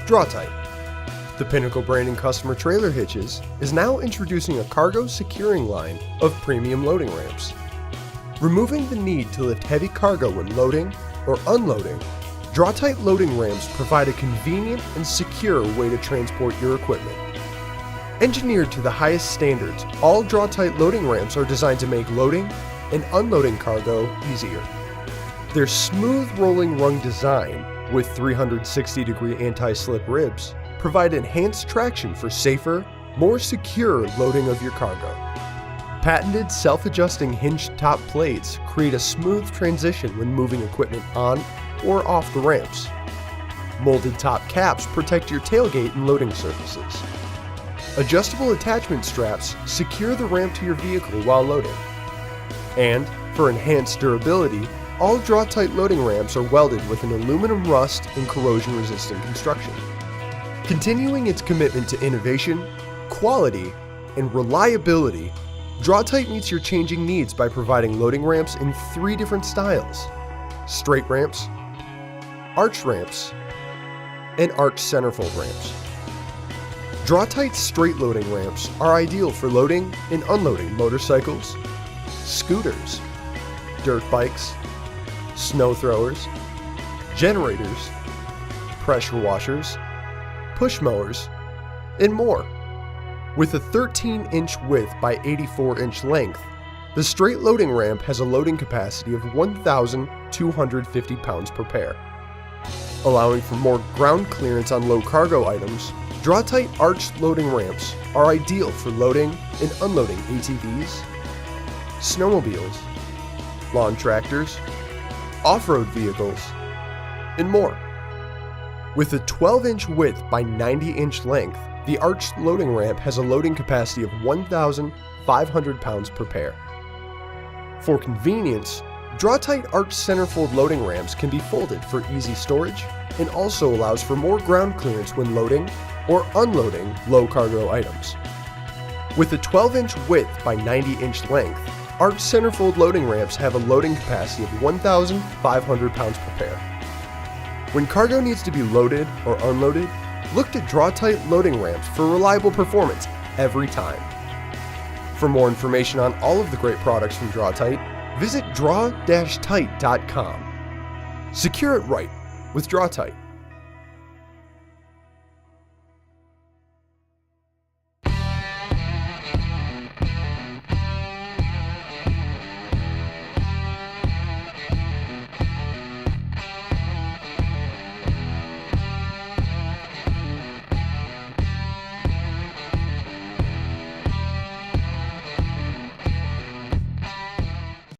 Draw-Tite. The Pinnacle branding customer trailer hitches is now introducing a cargo securing line of premium loading ramps. Removing the need to lift heavy cargo when loading or unloading, Draw-Tite loading ramps provide a convenient and secure way to transport your equipment. Engineered to the highest standards, all Draw-Tite loading ramps are designed to make loading and unloading cargo easier. Their smooth rolling rung design with 360-degree anti-slip ribs provide enhanced traction for safer, more secure loading of your cargo. Patented self-adjusting hinged top plates create a smooth transition when moving equipment on or off the ramps. Molded top caps protect your tailgate and loading surfaces. Adjustable attachment straps secure the ramp to your vehicle while loading. And, for enhanced durability, all Draw-Tite loading ramps are welded with an aluminum rust and corrosion-resistant construction. Continuing its commitment to innovation, quality, and reliability, Draw-Tite meets your changing needs by providing loading ramps in 3 different styles: straight ramps, arch ramps, and arch centerfold ramps. Draw-Tite straight loading ramps are ideal for loading and unloading motorcycles, scooters, dirt bikes, snow throwers, generators, pressure washers, push mowers, and more. With a 13-inch width by 84-inch length, the straight loading ramp has a loading capacity of 1,250 pounds per pair. Allowing for more ground clearance on low cargo items, Draw-Tite arched loading ramps are ideal for loading and unloading ATVs, snowmobiles, lawn tractors, off-road vehicles, and more. With a 12-inch width by 90-inch length, the arched loading ramp has a loading capacity of 1,500 pounds per pair. For convenience, Draw-Tite arched centerfold loading ramps can be folded for easy storage and also allows for more ground clearance when loading or unloading low cargo items. With a 12-inch width by 90-inch length, arched centerfold loading ramps have a loading capacity of 1,500 pounds per pair. When cargo needs to be loaded or unloaded, look to Draw-Tite loading ramps for reliable performance every time. For more information on all of the great products from Draw-Tite, visit draw-tite.com. Secure it right with Draw-Tite.